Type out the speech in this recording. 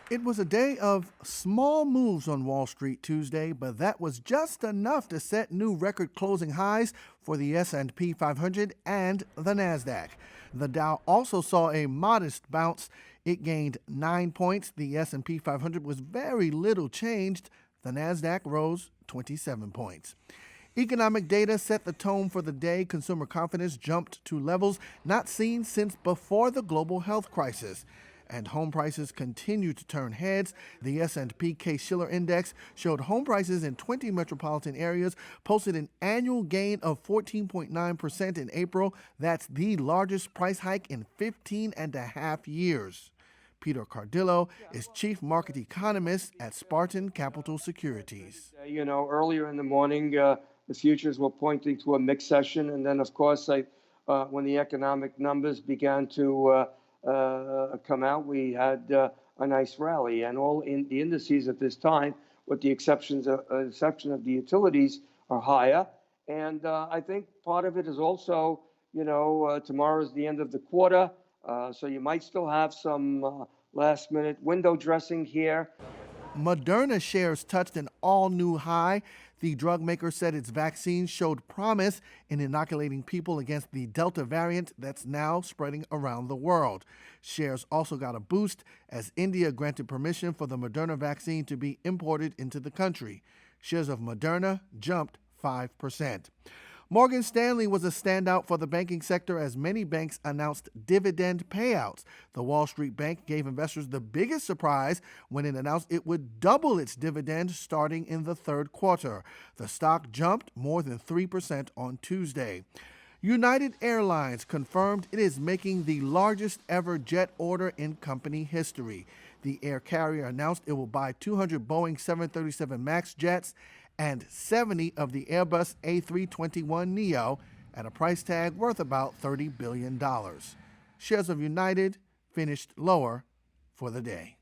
It was a day of small moves on Wall Street Tuesday, but that was just enough to set new record closing highs for the S&P 500 and the Nasdaq. The Dow also saw a modest bounce. It gained 9 points. The S&P 500 was very little changed. The Nasdaq rose 27 points. Economic data set the tone for the day. Consumer confidence jumped to levels not seen since before the global health crisis. And home prices continue to turn heads. The S&P Case-Shiller Index showed home prices in 20 metropolitan areas posted an annual gain of 14.9% in April. That's the largest price hike in 15 and a half years. Peter Cardillo is chief market economist at Spartan Capital Securities. Earlier in the morning, the futures were pointing to a mixed session. And then, of course, when the economic numbers began to come out, we had a nice rally. And all in the indices at this time, with the exception of the utilities, are higher. And I think part of it is also, tomorrow is the end of the quarter. So you might still have some last-minute window dressing here. Moderna shares touched an all-new high. The drug maker said its vaccine showed promise in inoculating people against the Delta variant that's now spreading around the world. Shares also got a boost as India granted permission for the Moderna vaccine to be imported into the country. Shares of Moderna jumped 5%. Morgan Stanley was a standout for the banking sector as many banks announced dividend payouts. The Wall Street Bank gave investors the biggest surprise when it announced it would double its dividend starting in the third quarter. The stock jumped more than 3% on Tuesday. United Airlines confirmed it is making the largest ever jet order in company history. The air carrier announced it will buy 200 Boeing 737 MAX jets and 70 of the Airbus A321neo at a price tag worth about $30 billion. Shares of United finished lower for the day.